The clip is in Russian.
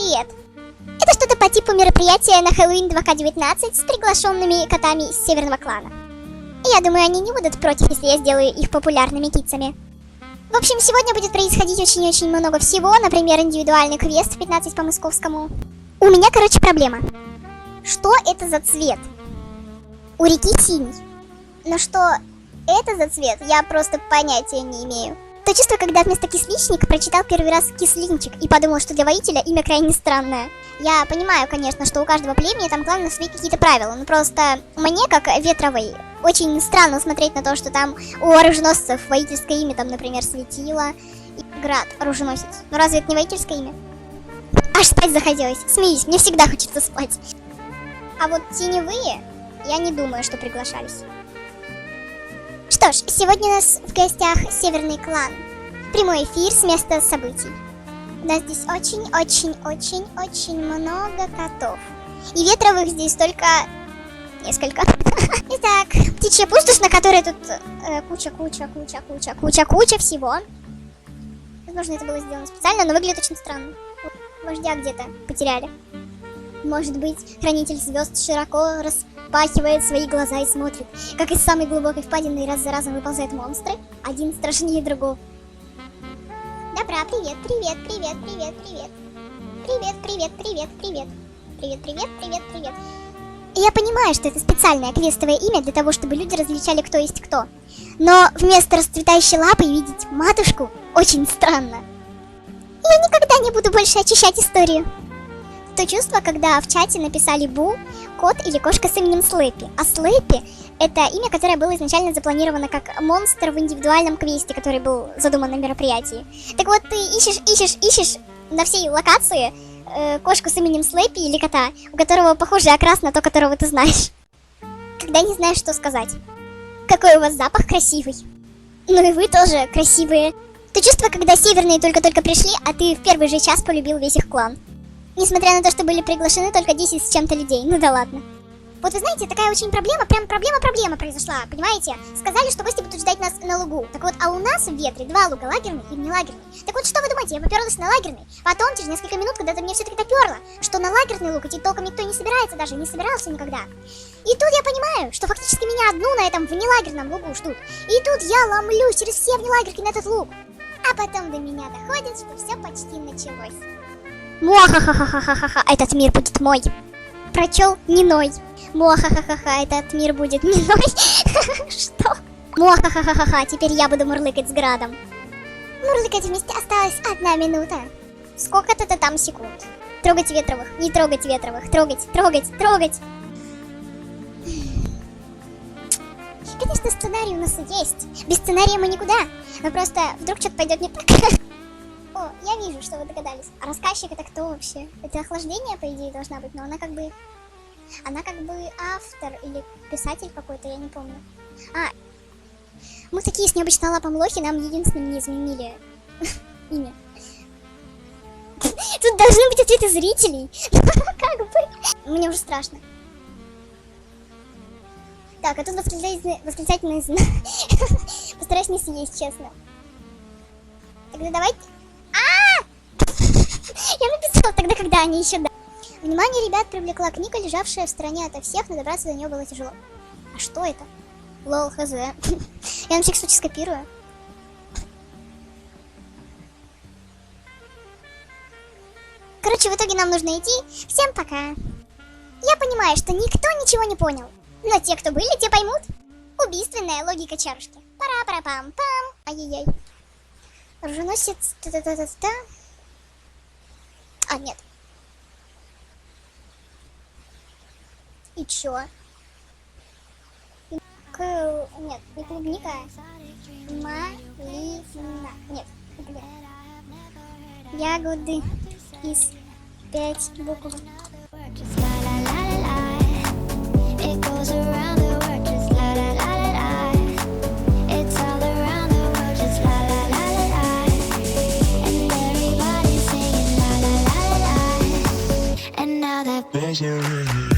цвет. Это что-то по типу мероприятия на Хэллоуин 2К19 с приглашенными котами из северного клана. И я думаю, они не будут против, если я сделаю их популярными китцами. В общем, сегодня будет происходить очень-очень много всего. Например, индивидуальный квест в 15 по московскому. У меня, короче, проблема. Что это за цвет? У реки синий. Но что это за цвет, я просто понятия не имею. То чувство, когда вместо кисличник прочитал первый раз кислинчик и подумал, что для воителя имя крайне странное. Я понимаю, конечно, что у каждого племени там главное свои какие-то правила, но просто мне, как ветровой, очень странно смотреть на то, что там у оруженосцев воительское имя, там, например, Светило и Град, оруженосец. Ну разве это не воительское имя? Аж спать захотелось. Смеюсь, мне всегда хочется спать. А вот теневые, я не думаю, что приглашались. Что ж, сегодня у нас в гостях Северный клан. Прямой эфир с места событий. У нас здесь очень-очень-очень-очень много котов. И ветровых здесь только несколько. Итак, птичья пустошь, на которой тут куча всего. Возможно, это было сделано специально, но выглядит очень странно. Вождя где-то потеряли. Может быть, хранитель звезд широко распахивает свои глаза и смотрит, как из самой глубокой впадины раз за разом выползают монстры, один страшнее другого. Добра, привет. И я понимаю, что это специальное квестовое имя для того, чтобы люди различали, кто есть кто. Но вместо расцветающей лапы видеть матушку очень странно. Я никогда не буду больше очищать историю. То чувство, когда в чате написали Бу, кот или кошка с именем Слэппи. А Слэппи — это имя, которое было изначально запланировано как монстр в индивидуальном квесте, который был задуман на мероприятии. Так вот, ты ищешь на всей локации кошку с именем Слэппи или кота, у которого похожий окрас на то, которого ты знаешь. Когда не знаешь, что сказать. Какой у вас запах красивый. Ну и вы тоже красивые. То чувство, когда северные только-только пришли, а ты в первый же час полюбил весь их клан. Несмотря на то, что были приглашены только 10 с чем-то людей. Ну да ладно. Вот вы знаете, такая очень проблема, прям проблема произошла, понимаете? Сказали, что гости будут ждать нас на лугу. Так вот, а у нас в ветре 2 луга, лагерный и нелагерный. Так вот, что вы думаете, я поперлась на лагерный. Потом, через несколько минут, когда ты меня все-таки доперло, что на лагерный луг идти толком никто не собирается даже, не собирался никогда. И тут я понимаю, что фактически меня одну на этом внелагерном лугу ждут. И тут я ломлюсь через все внелагерки на этот луг. А потом до меня доходит, что все почти началось. Муахахахахахаха, этот мир будет мой. Прочел не ной. Муахахахаха, этот мир будет не ной. Что? Муахахахаха, теперь я буду мурлыкать с Градом. Мурлыкать вместе осталась 1 минута. Сколько-то там секунд. Трогать ветровых, не трогать ветровых, трогать. Конечно, сценарий у нас есть. Без сценария мы никуда. Но просто вдруг что-то пойдет не так. О, я вижу, что вы догадались. А рассказчик это кто вообще? Это охлаждение, по идее, должна быть, но она как бы автор или писатель какой-то, я не помню. Мы такие с необычной лапом лохи, нам единственным не изменили имя. Тут должны быть ответы зрителей. Как бы. Мне уже страшно. Так, а тут восклицательный знак. Постараюсь не съесть, честно. Тогда давайте... Я написала тогда, когда они еще... Внимание ребят привлекла книга, лежавшая в стороне ото всех, но добраться до нее было тяжело. А что это? Лол, хз. Я на всякий случай скопирую. Короче, в итоге нам нужно идти. Всем пока. Я понимаю, что никто ничего не понял. Но те, кто были, те поймут. Убийственная логика чарушки. Пара-пара-пам-пам. Ай-яй-яй. Оруженосец. Та-та-та-та-та. А, нет. И чё? Нет, не клубника. Малина. Нет, ягоды из 5 букв. Buzzer.